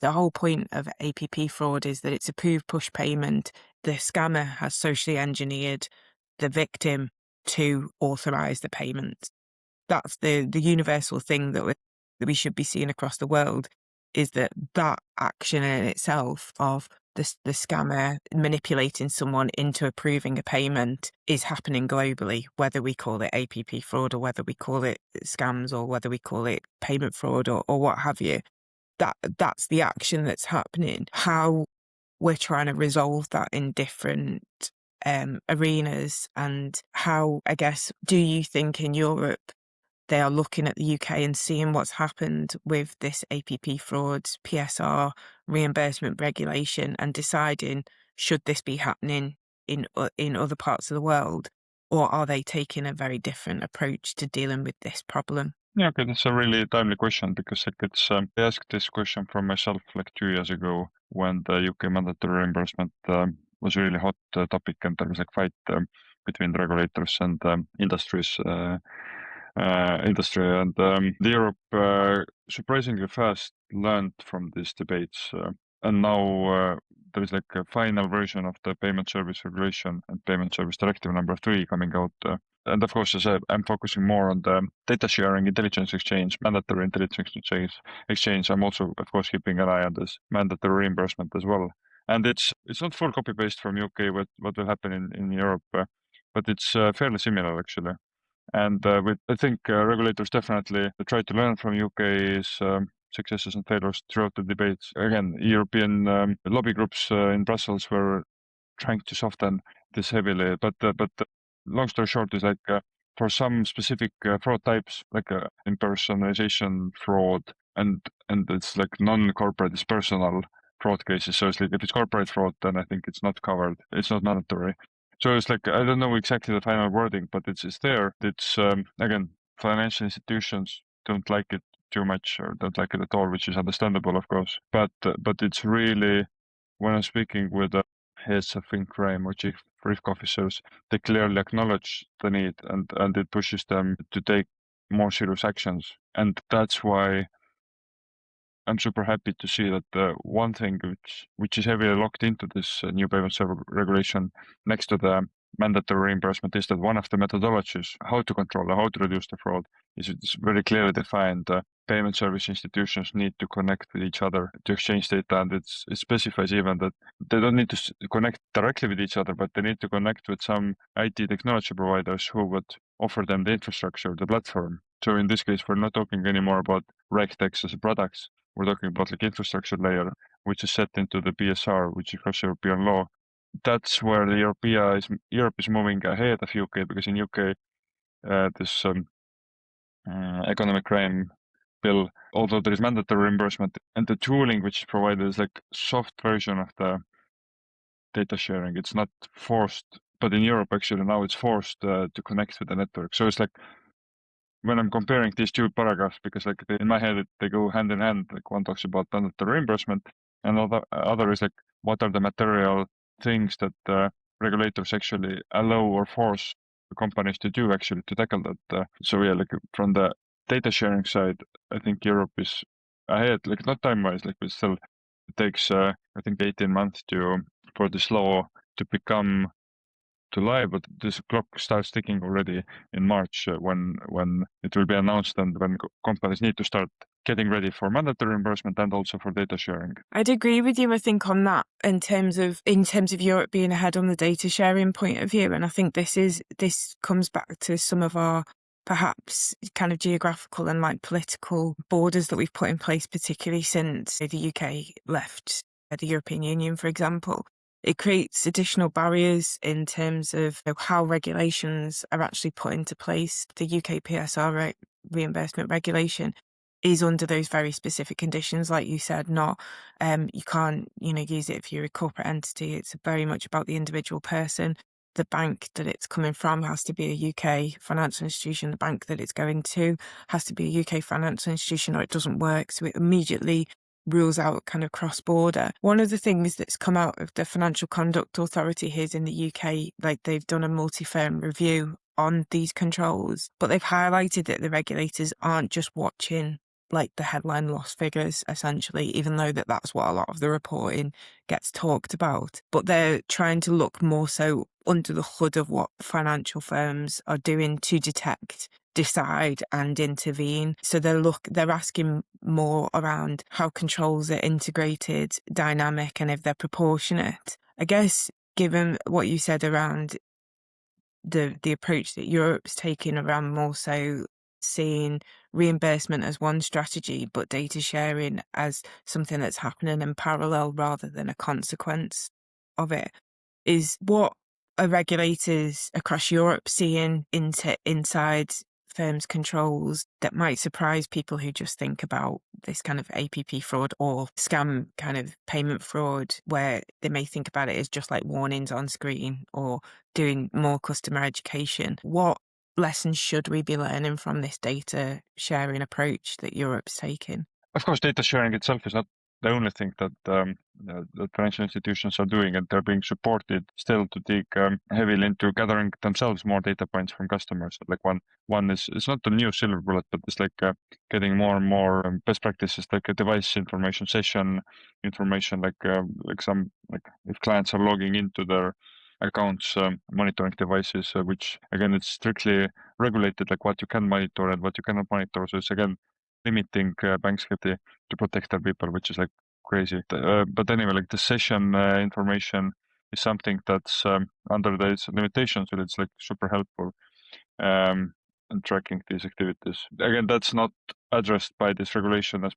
The whole point of APP fraud is that it's a push payment. The scammer has socially engineered the victim to authorize the payment. That's the universal thing that we should be seeing across the world, is that action in itself of the scammer manipulating someone into approving a payment is happening globally, whether we call it APP fraud or whether we call it scams or whether we call it payment fraud or what have you. That's the action that's happening. How we're trying to resolve that in different arenas, and how, I guess, do you think in Europe they are looking at the UK and seeing what's happened with this APP fraud, PSR, reimbursement regulation, and deciding should this be happening in other parts of the world, or are they taking a very different approach to dealing with this problem? Yeah, okay, that's a really timely question, because I asked this question from myself like 2 years ago when the UK mandatory reimbursement was a really hot topic, and there was like fight between the regulators and industry, and Europe surprisingly fast learned from these debates, and now there is like a final version of the payment service regulation and payment service directive number 3 coming out. And of course, as I'm focusing more on the data sharing, intelligence exchange, mandatory intelligence exchange. I'm also, of course, keeping an eye on this mandatory reimbursement as well. And it's not full copy paste from UK what will happen in Europe, but it's fairly similar actually. And I think regulators definitely try to learn from UK's successes and failures throughout the debates. Again, European lobby groups in Brussels were trying to soften this heavily, but long story short is like for some specific fraud types, like impersonation fraud, and it's like non-corporate, it's personal fraud cases. So it's like if it's corporate fraud, then I think it's not covered. It's not mandatory. So it's like, I don't know exactly the final wording, but it's there. It's again, financial institutions don't like it too much or don't like it at all, which is understandable, of course. But it's really, when I'm speaking with heads of crime or chief risk officers, they clearly acknowledge the need, and it pushes them to take more serious actions. And that's why I'm super happy to see that one thing which is heavily locked into this new payment service regulation next to the mandatory reimbursement is that one of the methodologies, how to control or how to reduce the fraud, is it's very clearly defined. Payment service institutions need to connect with each other to exchange data, and it specifies even that they don't need to connect directly with each other, but they need to connect with some IT technology providers who would offer them the infrastructure, the platform. So in this case, we're not talking anymore about RegTech as products. We're talking about like infrastructure layer, which is set into the PSR, which is across European law. That's where Europe is moving ahead of UK, because in UK, this economic crime bill, although there is mandatory reimbursement, and the tooling which is provided is like soft version of the data sharing. It's not forced, but in Europe actually now it's forced to connect with the network. So it's like, when I'm comparing these two paragraphs, because like in my head they go hand in hand, like one talks about mandatory reimbursement and other is like what are the material things that regulators actually allow or force companies to do actually to tackle that. So yeah, like from the data sharing side, I think Europe is ahead, like not time-wise, like but still it takes I think 18 months for this law to become to live, but this clock starts ticking already in March when it will be announced, and when companies need to start getting ready for mandatory reimbursement and also for data sharing. I'd agree with you, I think, on that in terms of Europe being ahead on the data sharing point of view. And I think this comes back to some of our perhaps kind of geographical and like political borders that we've put in place, particularly since the UK left the European Union, for example. It creates additional barriers in terms of how regulations are actually put into place. The UK PSR reimbursement regulation is under those very specific conditions, like you said. Not you can't use it if you're a corporate entity. It's very much about the individual person. The bank that it's coming from has to be a UK financial institution. The bank that it's going to has to be a UK financial institution, or it doesn't work. So it immediately rules out kind of cross-border. One of the things that's come out of the Financial Conduct Authority here in the UK, like they've done a multi-firm review on these controls, but they've highlighted that the regulators aren't just watching like the headline loss figures, essentially, even though that's what a lot of the reporting gets talked about. But they're trying to look more so under the hood of what financial firms are doing to detect, decide and intervene. So they're asking more around how controls are integrated, dynamic, and if they're proportionate. I guess given what you said around the approach that Europe's taking around more so seeing reimbursement as one strategy, but data sharing as something that's happening in parallel rather than a consequence of it, is what are regulators across Europe seeing inside firms' controls that might surprise people who just think about this kind of APP fraud or scam kind of payment fraud, where they may think about it as just like warnings on screen or doing more customer education. What lessons should we be learning from this data sharing approach that Europe's taking? Of course, data sharing itself is not the only thing that financial institutions are doing, and they're being supported still to dig heavily into gathering themselves more data points from customers. Like one is, it's not the new silver bullet, but it's like getting more and more best practices, like a device information, session information, like if clients are logging into their accounts, monitoring devices, which again, it's strictly regulated, like what you can monitor and what you cannot monitor. So it's again limiting banks to protect their people, which is like crazy. But anyway, like the session information is something that's under these limitations, but it's like super helpful in tracking these activities. Again, that's not addressed by this regulation as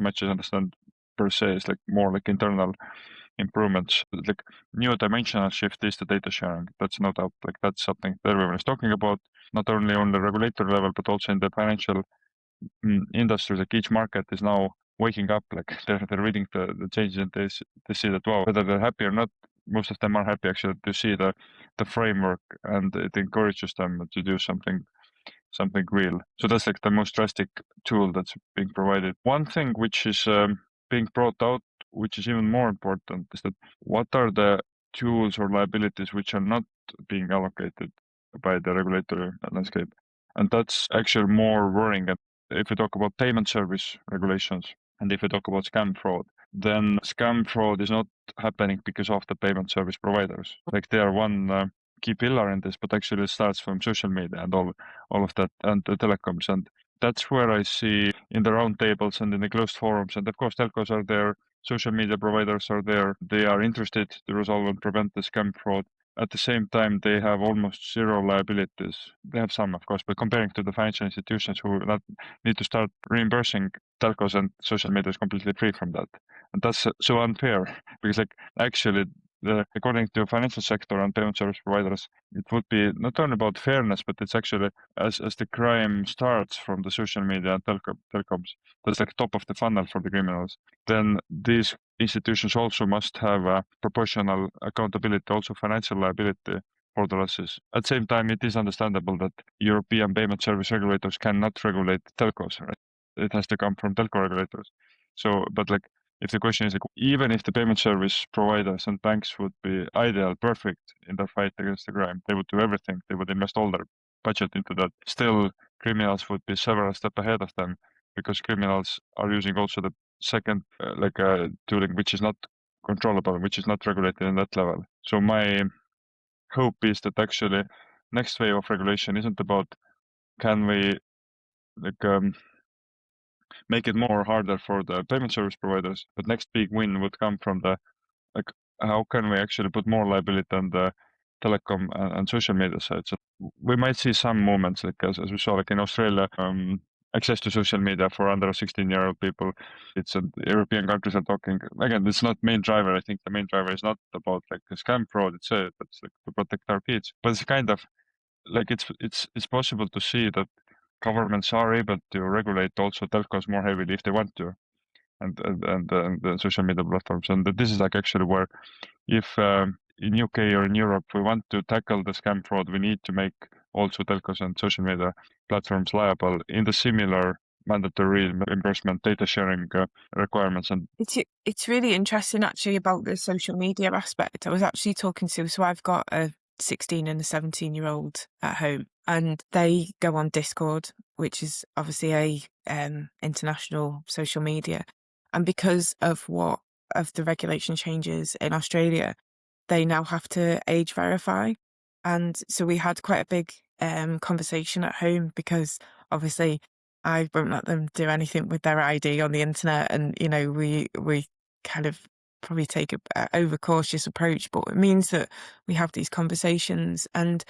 much as I understand per se. It's like more like internal improvements. Like new dimensional shift is the data sharing. That's no doubt. Like that's something that everyone is talking about, not only on the regulatory level, but also in the financial industries. Like each market is now waking up, like they're reading the changes, and they see that, wow, whether they're happy or not, most of them are happy actually to see the framework, and it encourages them to do something real. So that's like the most drastic tool that's being provided. One thing which is being brought out, which is even more important, is that what are the tools or liabilities which are not being allocated by the regulatory landscape. And that's actually more worrying. If we talk about payment service regulations, and if we talk about scam fraud, then scam fraud is not happening because of the payment service providers. Like they are one key pillar in this, but actually it starts from social media and all of that, and the telecoms. And that's where I see in the roundtables and in the closed forums, and of course telcos are there, social media providers are there. They are interested to resolve and prevent the scam fraud. At the same time, they have almost zero liabilities. They have some, of course, but comparing to the financial institutions who need to start reimbursing telcos, and social media is completely free from that. And that's so unfair because, like, actually, according to the financial sector and payment service providers, it would be not only about fairness, but it's actually as the crime starts from the social media and telecoms, that's like top of the funnel for the criminals. Then these institutions also must have proportional accountability, also financial liability for the losses. At the same time, it is understandable that European payment service regulators cannot regulate telcos, right? It has to come from telco regulators. So, but like, if the question is like, even if the payment service providers and banks would be ideal, perfect in their fight against the crime, they would do everything, they would invest all their budget into that. Still, criminals would be several steps ahead of them because criminals are using also the second tooling, which is not controllable, which is not regulated in that level. So my hope is that actually next wave of regulation isn't about can we make it more harder for the payment service providers, but next big win would come from the how can we actually put more liability on the telecom and social media side. So we might see some moments, like as we saw, like in Australia, access to social media for under 16-year-old people. It's European countries are talking again. It's not main driver. I think the main driver is not about like the scam fraud. It's like to protect our kids. But it's kind of like it's possible to see that governments are able to regulate also telcos more heavily if they want to, and the social media platforms. And this is like actually where if in UK or in Europe we want to tackle the scam fraud, we need to make also telcos and social media platforms liable in the similar mandatory reimbursement data sharing requirements. And it's really interesting actually about the social media aspect. I was actually talking to, so I've got a 16 and a 17-year-old at home, and they go on Discord, which is obviously a international social media. And because of the regulation changes in Australia, they now have to age verify. And so we had quite a big conversation at home, because obviously I won't let them do anything with their ID on the internet. And, we kind of probably take a overcautious approach, but it means that we have these conversations, and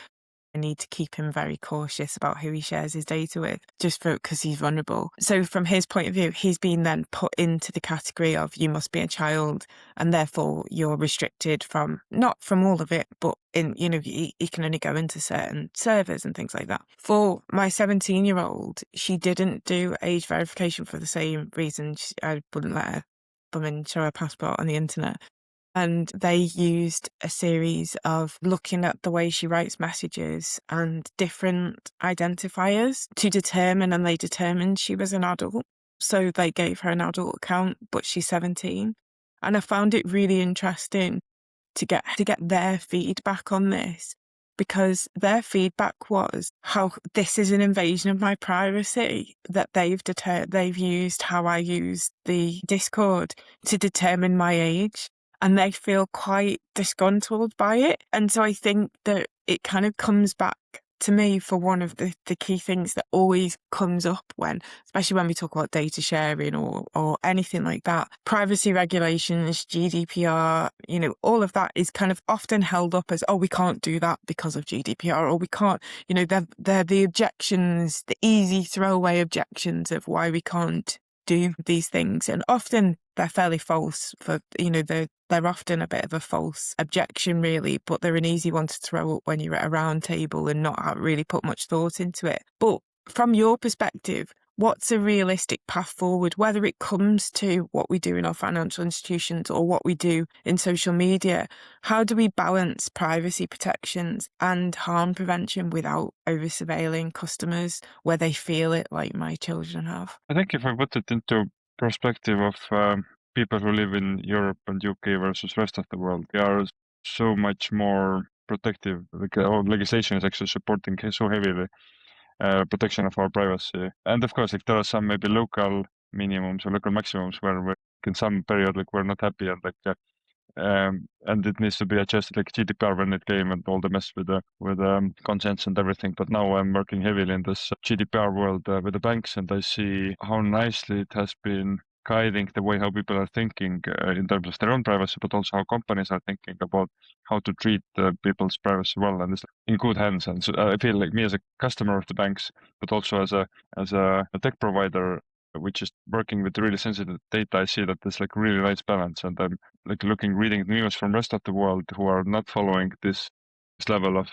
I need to keep him very cautious about who he shares his data with, just because he's vulnerable. So from his point of view, he's been then put into the category of you must be a child, and therefore you're restricted from, not from all of it, but he can only go into certain servers and things like that. For my 17-year-old, she didn't do age verification for the same reason. I wouldn't let her come and show her passport on the internet. And they used a series of looking at the way she writes messages and different identifiers to determine, and they determined she was an adult. So they gave her an adult account, but she's 17. And I found it really interesting to get their feedback on this, because their feedback was how this is an invasion of my privacy, that they've used how I use the Discord to determine my age. And they feel quite disgruntled by it. And so I think that it kind of comes back to me for one of the key things that always comes up especially when we talk about data sharing or anything like that. Privacy regulations, GDPR, all of that is kind of often held up as, oh, we can't do that because of GDPR, or we can't, they're the objections, the easy throwaway objections of why we can't do these things. And often they're fairly false they're often a bit of a false objection, really, but they're an easy one to throw up when you're at a round table and not really put much thought into it. But from your perspective, what's a realistic path forward, whether it comes to what we do in our financial institutions or what we do in social media? How do we balance privacy protections and harm prevention without over-surveilling customers where they feel it, like my children have? I think if I put it into perspective of people who live in Europe and UK versus rest of the world, they are so much more protective. Our legislation is actually supporting so heavily protection of our privacy. And of course, there are some maybe local minimums or local maximums where we, in some period, we're not happy, and and it needs to be adjusted, like GDPR when it came and all the mess with consents and everything. But now I'm working heavily in this GDPR world with the banks, and I see how nicely it has been guiding the way how people are thinking in terms of their own privacy, but also how companies are thinking about how to treat people's privacy well, and it's in good hands. And so I feel like me as a customer of the banks, but also as a tech provider, which is working with really sensitive data, I see that there's like really nice balance. And I'm like reading news from rest of the world who are not following this level of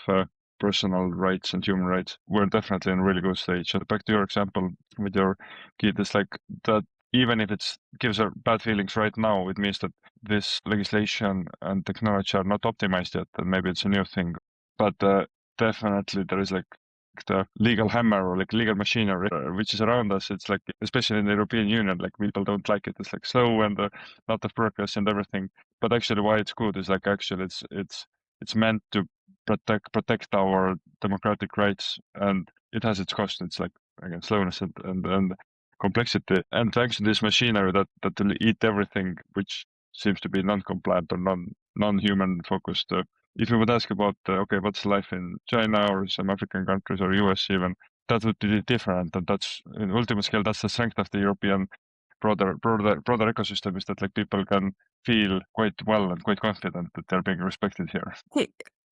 personal rights and human rights. We're definitely in a really good stage. So back to your example with your kid, it's like that even if it gives her bad feelings right now, it means that this legislation and technology are not optimized yet, and maybe it's a new thing. But definitely there is like the legal hammer or like legal machinery which is around us. It's like, especially in the European Union, like people don't like it. It's like slow and not of progress and everything. But actually, why it's good is like actually it's meant to protect our democratic rights, and it has its cost. It's like again slowness and complexity. And thanks to this machinery that will eat everything which seems to be non-compliant or non-human focused. If you would ask about, okay, what's life in China or some African countries or US even, that would be different. And that's, in ultimate scale, that's the strength of the European broader ecosystem, is that like people can feel quite well and quite confident that they're being respected here.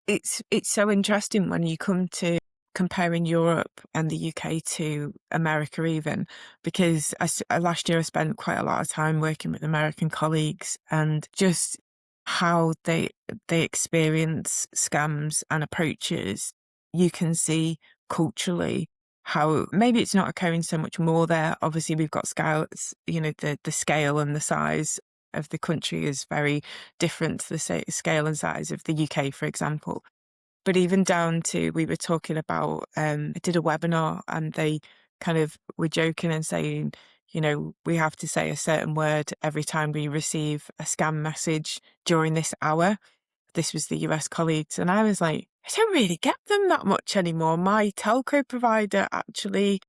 It's so interesting when you come to comparing Europe and the UK to America even, because last year I spent quite a lot of time working with American colleagues, and just how they experience scams and approaches. You can see culturally how maybe it's not occurring so much more there. Obviously, we've got scale, the scale and the size of the country is very different to the scale and size of the UK, for example. But even down to, we were talking about, I did a webinar and they kind of were joking and saying, we have to say a certain word every time we receive a scam message during this hour. this was the US colleagues, and I was like, I don't really get them that much anymore. My telco provider actually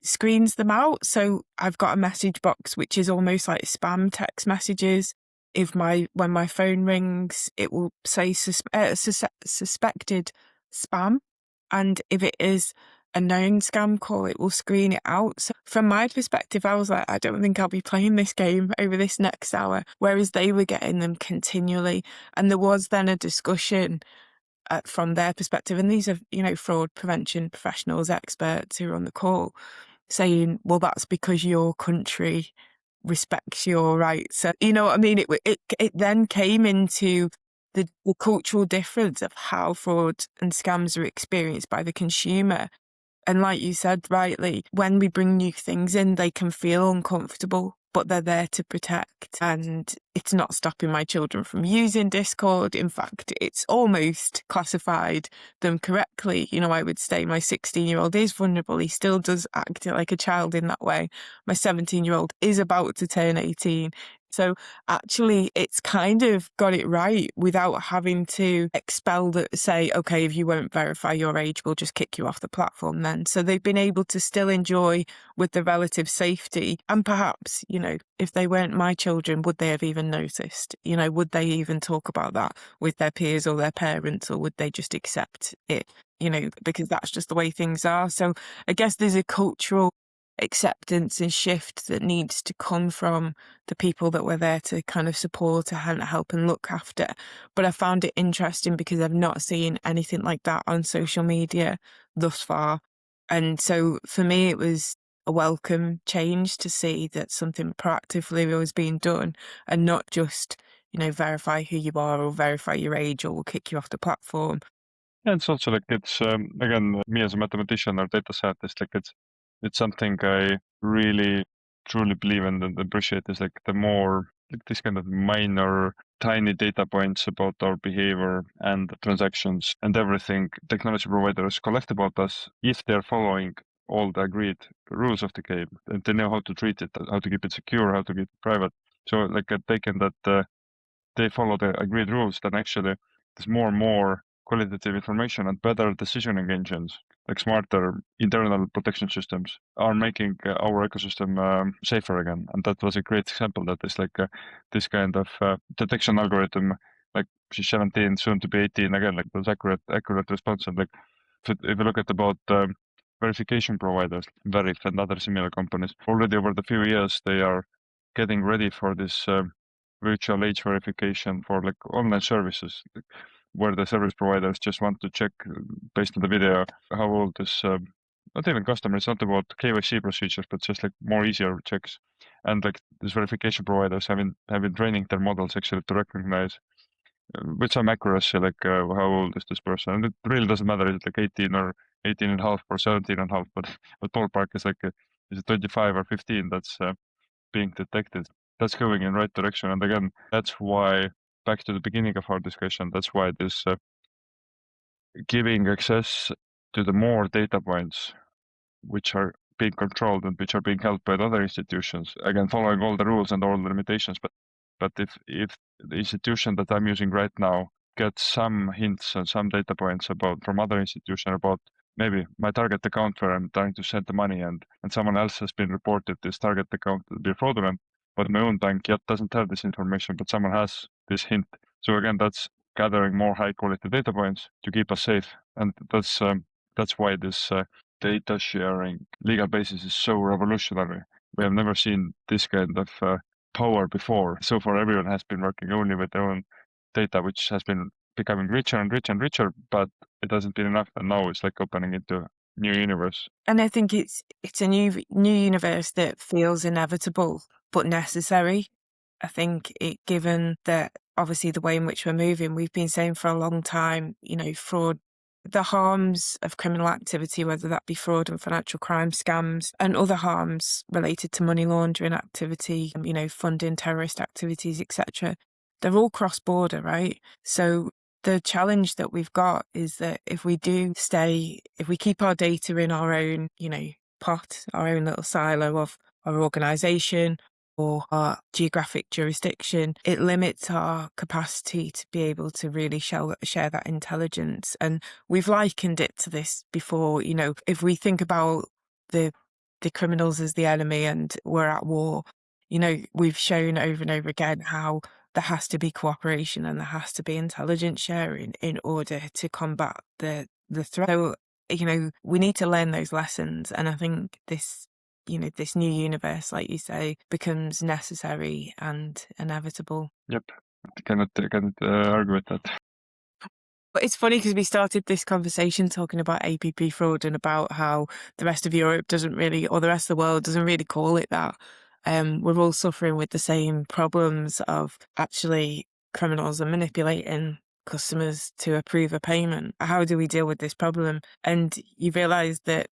screens them out. So I've got a message box which is almost like spam text messages. When my phone rings, it will say suspected spam, and if it is a known scam call, it will screen it out. So from my perspective, I was like, I don't think I'll be playing this game over this next hour, whereas they were getting them continually. And there was then a discussion from their perspective, and these are, fraud prevention professionals, experts who are on the call, saying, well, that's because your country respects your rights. So, you know what I mean? It then came into the cultural difference of how fraud and scams are experienced by the consumer. And like you said rightly, when we bring new things in, they can feel uncomfortable, but they're there to protect. And it's not stopping my children from using Discord. In fact, it's almost classified them correctly. I would say my 16-year-old is vulnerable. He still does act like a child in that way. My 17-year-old is about to turn 18. So actually, it's kind of got it right without having to say, okay, if you won't verify your age, we'll just kick you off the platform then. So they've been able to still enjoy with the relative safety. And perhaps, if they weren't my children, would they have even noticed? Would they even talk about that with their peers or their parents, or would they just accept it, because that's just the way things are. So I guess there's a cultural acceptance and shift that needs to come from the people that were there to kind of support and help and look after. But I found it interesting because I've not seen anything like that on social media thus far. And so for me, it was a welcome change to see that something proactively was being done, and not just, verify who you are or verify your age or we'll kick you off the platform. Yeah, it's also it's again, me as a mathematician or data scientist, it's something I really truly believe in and appreciate is the more this kind of minor tiny data points about our behavior and transactions and everything technology providers collect about us, if they're following all the agreed rules of the game, and they know how to treat it, how to keep it secure, how to keep it private. So taken that they follow the agreed rules, then actually there's more and more qualitative information and better decisioning engines, like smarter internal protection systems, are making our ecosystem safer again. And that was a great example that is this kind of detection algorithm, like she's 17, soon to be 18, again, those accurate response. And if you look at about verification providers, Verif and other similar companies, already over the few years, they are getting ready for this virtual age verification for online services, where the service providers just want to check based on the video how old this not even customer, it's not about KYC procedures, but just more easier checks. And these verification providers have been training their models actually to recognize with some accuracy how old is this person. And it really doesn't matter, is it 18 or 18 and a half or 17 and a half, but ballpark is is it 25 or 15 that's being detected. That's going in right direction. And again, that's why, back to the beginning of our discussion, that's why this giving access to the more data points which are being controlled and which are being held by other institutions, again, following all the rules and all the limitations. But if the institution that I'm using right now gets some hints and some data points from other institution about maybe my target account where I'm trying to send the money and someone else has been reported this target account to be fraudulent, but my own bank yet doesn't have this information, but someone has this hint. So again, that's gathering more high quality data points to keep us safe. And that's why this data sharing legal basis is so revolutionary. We have never seen this kind of power before. So far, everyone has been working only with their own data, which has been becoming richer and richer and richer, but it hasn't been enough. And now it's opening into a new universe. And I think it's a new universe that feels inevitable but necessary. I think given that obviously the way in which we're moving, we've been saying for a long time, fraud, the harms of criminal activity, whether that be fraud and financial crime scams and other harms related to money laundering activity, funding terrorist activities, etc. They're all cross-border, right? So the challenge that we've got is that if we keep our data in our own, pot, our own little silo of our organisation, or our geographic jurisdiction. It limits our capacity to be able to really share that intelligence. And we've likened it to this before. You know, if we think about the criminals as the enemy and we're at war, you know, we've shown over and over again how there has to be cooperation and there has to be intelligence sharing in order to combat the threat. So, you know, we need to learn those lessons. And I think this, you know, this new universe, like you say, becomes necessary and inevitable. Yep, I cannot argue with that. But it's funny because we started this conversation talking about APP fraud and about how the rest of Europe doesn't really, or the rest of the world doesn't really call it that. We're all suffering with the same problems of actually criminals are manipulating customers to approve a payment. How do we deal with this problem? And you realise that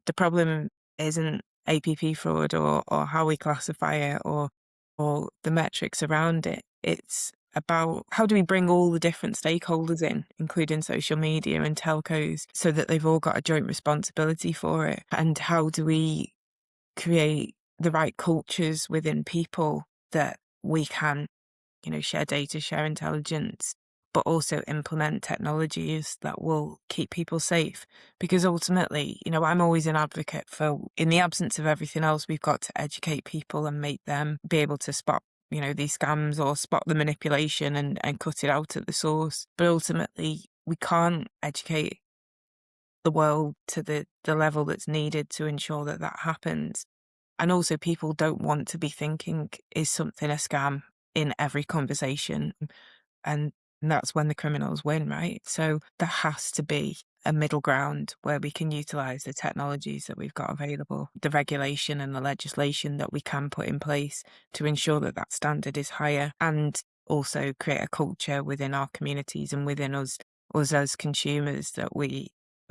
the problem isn't APP fraud or how we classify it or the metrics around it. It's about how do we bring all the different stakeholders in, including social media and telcos, so that they've all got a joint responsibility for it? And how do we create the right cultures within people that we can, you know, share data, share intelligence, but also implement technologies that will keep people safe? Because ultimately, you know, I'm always an advocate for, in the absence of everything else, we've got to educate people and make them be able to spot, you know, these scams or spot the manipulation and cut it out at the source. But ultimately, we can't educate the world to the level that's needed to ensure that that happens. And also, people don't want to be thinking, is something a scam in every conversation? And that's when the criminals win, right? So there has to be a middle ground where we can utilize the technologies that we've got available, the regulation and the legislation that we can put in place to ensure that that standard is higher, and also create a culture within our communities and within us as consumers that we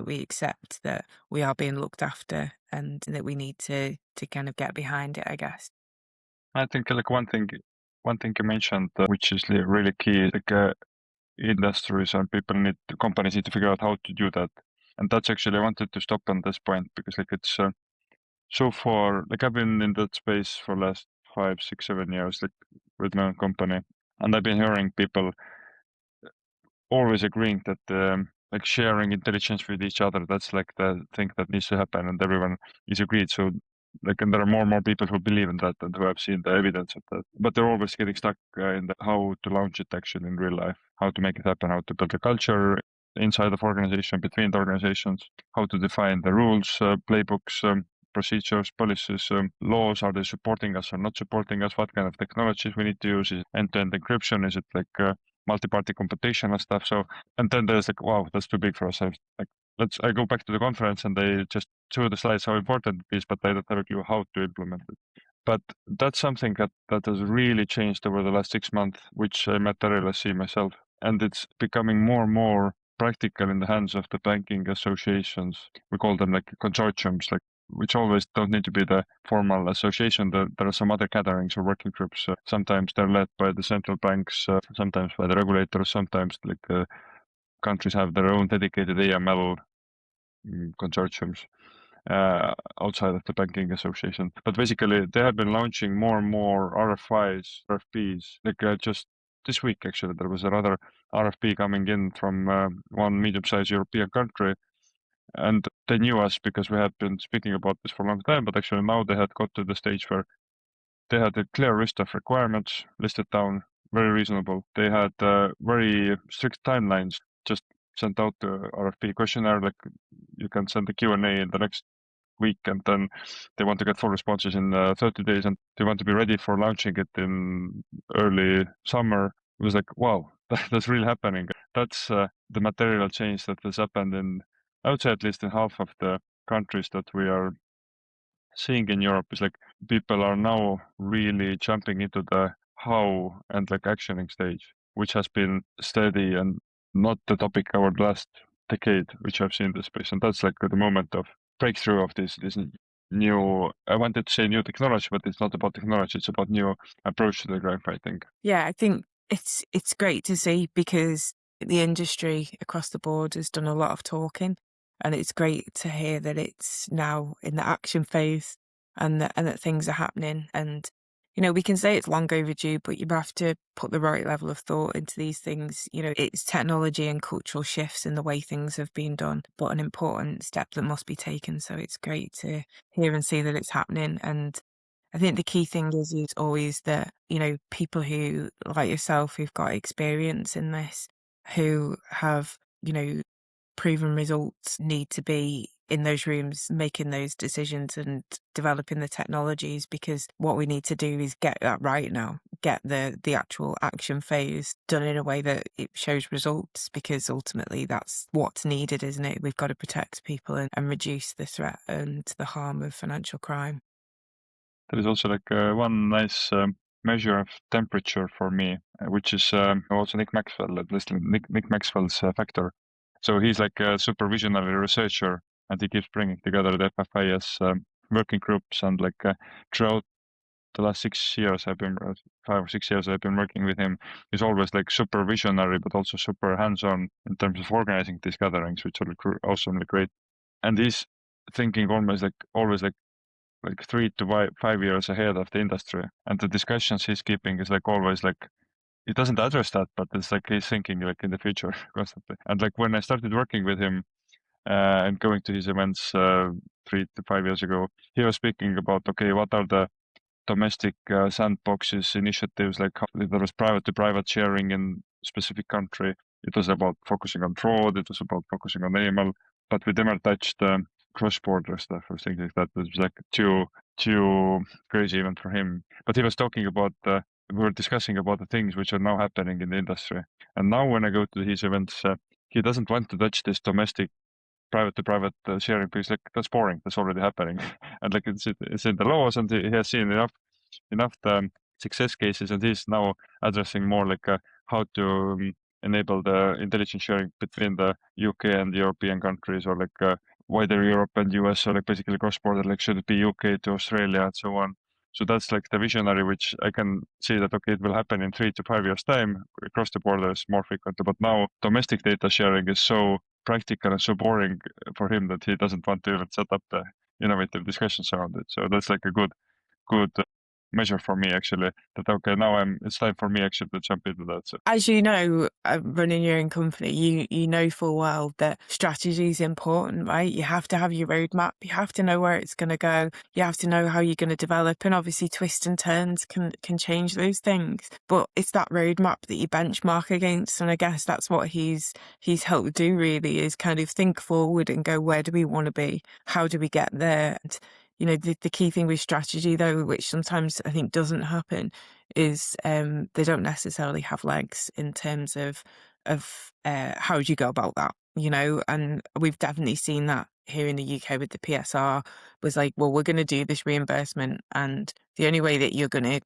accept that we are being looked after and that we need to kind of get behind it, I guess. I think like one thing you mentioned, which is really key, like industries and companies need to figure out how to do that. And that's actually, I wanted to stop on this point because like it's so far, like I've been in that space for last 5, 6, 7 years, like with my own company. And I've been hearing people always agreeing that like sharing intelligence with each other, that's like the thing that needs to happen and everyone is agreed. So like, and there are more and more people who believe in that and who have seen the evidence of that, but they're always getting stuck in how to launch it actually in real life, how to make it happen, how to build a culture inside of organization, between the organizations, how to define the rules, playbooks, procedures, policies, laws. Are they supporting us or not supporting us? What kind of technologies we need to use? Is it end-to-end encryption? Is it like multi-party computation and stuff? So, and then there's like, wow, that's too big for us. I go back to the conference and they just show the slides how important it is, but I don't have a clue how to implement it. But that's something that has really changed over the last 6 months, which I materially see myself. And it's becoming more and more practical in the hands of the banking associations. We call them like consortiums, like which always don't need to be the formal association. There are some other gatherings or working groups. Sometimes they're led by the central banks, sometimes by the regulators, sometimes like countries have their own dedicated AML consortiums outside of the banking association. But basically, they have been launching more and more RFPs. Like just this week, actually, there was another RFP coming in from one medium-sized European country. And they knew us because we had been speaking about this for a long time, but actually now they had got to the stage where they had a clear list of requirements listed down, very reasonable. They had very strict timelines, just sent out the RFP questionnaire, like you can send the Q&A in the next week, and then they want to get full responses in 30 days, and they want to be ready for launching it in early summer. It was like, wow, that's really happening. That's the material change that has happened in, I would say, at least in half of the countries that we are seeing in Europe. Is like people are now really jumping into the how and like actioning stage, which has been steady and not the topic over the last decade, which I've seen in this space. And that's like the moment of breakthrough of this new, I wanted to say new technology, but it's not about technology, it's about new approach to the crime fighting. Yeah, I think it's great to see because the industry across the board has done a lot of talking, and it's great to hear that it's now in the action phase and that things are happening. And we can say it's long overdue, but you have to put the right level of thought into these things. It's technology and cultural shifts in the way things have been done, but an important step that must be taken. So it's great to hear and see that it's happening. And I think the key thing is always that, people who, like yourself, who've got experience in this, who have, proven results, need to be in those rooms making those decisions and developing the technologies, because what we need to do is get that right now, get the actual action phase done in a way that it shows results, because ultimately that's what's needed, isn't it? We've got to protect people and reduce the threat and the harm of financial crime. There is also one nice measure of temperature for me, which is also Nick Maxwell, at least Nick Maxwell's factor. So he's like a super visionary researcher, and he keeps bringing together the FFIS working groups, and throughout the last 6 years, 5 or 6 years I've been working with him. He's always super visionary, but also super hands-on in terms of organizing these gatherings, which are awesomely great. And he's thinking always 3 to 5 years ahead of the industry. And the discussions he's keeping is always he doesn't address that, but it's he's thinking in the future constantly. And when I started working with him and going to his events 3 to 5 years ago, he was speaking about, okay, what are the domestic sandboxes initiatives, there was private to private sharing in specific country. It was about focusing on fraud, it was about focusing on animal, but we never touched cross-border stuff or things like that. It was too crazy even for him. But he was talking about we were discussing about the things which are now happening in the industry. And now when I go to his events, he doesn't want to touch this domestic private to private sharing because that's boring. That's already happening, and it's in the laws, and he has seen enough success cases, and he's now addressing more how to enable the intelligence sharing between the UK and the European countries, or wider Europe and US, or basically cross border. Should it be UK to Australia and so on? So that's the visionary, which I can see that, okay, it will happen in 3 to 5 years' time across the borders more frequently. But now domestic data sharing is so practical and so boring for him that he doesn't want to even set up the innovative discussions around it. So that's a good measure for me, actually, that okay, now it's time for me actually to jump into that. So As you know, running your own company, you know full well that strategy is important, right? You have to have your roadmap. You have to know where it's going to go. You have to know how you're going to develop, and obviously twists and turns can change those things. But it's that roadmap that you benchmark against, and I guess that's what he's helped do, really, is kind of think forward and go, where do we want to be? How do we get there? And, the key thing with strategy, though, which sometimes I think doesn't happen, is they don't necessarily have legs in terms of how do you go about that, and we've definitely seen that here in the UK with the PSR. Was well, we're going to do this reimbursement, and the only way that you're going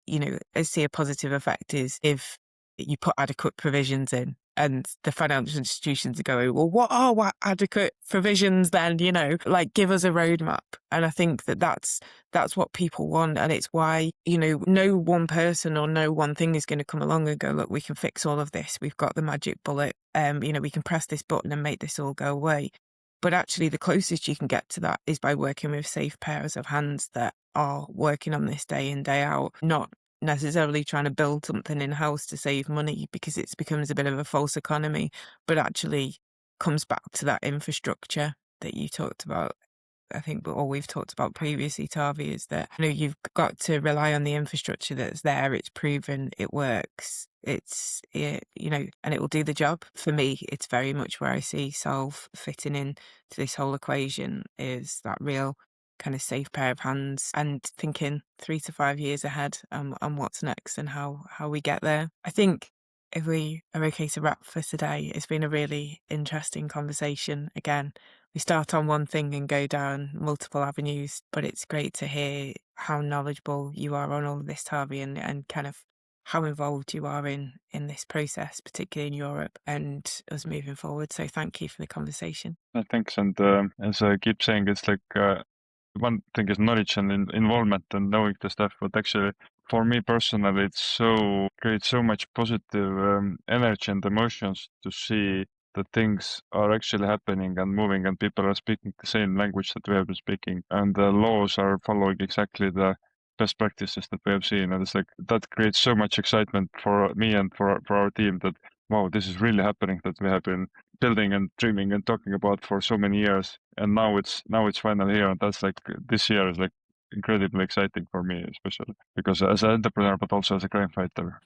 to see a positive effect is if you put adequate provisions in. And the financial institutions are going, well, what are adequate provisions then? Give us a roadmap. And I think that's what people want. And it's why, no one person or no one thing is going to come along and go, look, we can fix all of this. We've got the magic bullet. We can press this button and make this all go away. But actually, the closest you can get to that is by working with safe pairs of hands that are working on this day in, day out, not necessarily trying to build something in-house to save money, because it becomes a bit of a false economy, but actually comes back to that infrastructure that you talked about. I think what we've talked about previously, Taavi, is that you've got to rely on the infrastructure that's there. It's proven, it works. And it will do the job. For me, it's very much where I see Solve fitting in to this whole equation, is that real kind of safe pair of hands, and thinking 3 to 5 years ahead on what's next and how we get there. I think if we are okay to wrap for today, it's been a really interesting conversation. Again, we start on one thing and go down multiple avenues, but it's great to hear how knowledgeable you are on all of this, Taavi, and kind of how involved you are in this process, particularly in Europe, and us moving forward. So thank you for the conversation. thanks. And as I keep saying, it's one thing is knowledge and involvement and knowing the stuff, but actually for me personally, creates so much positive energy and emotions to see that things are actually happening and moving, and people are speaking the same language that we have been speaking, and the laws are following exactly the best practices that we have seen. And it's like that creates so much excitement for me and for our team that, wow, this is really happening, that we have been building and dreaming and talking about for so many years. And now it's finally here. And that's like, this year is like incredibly exciting for me, especially because as an entrepreneur, but also as a crime fighter.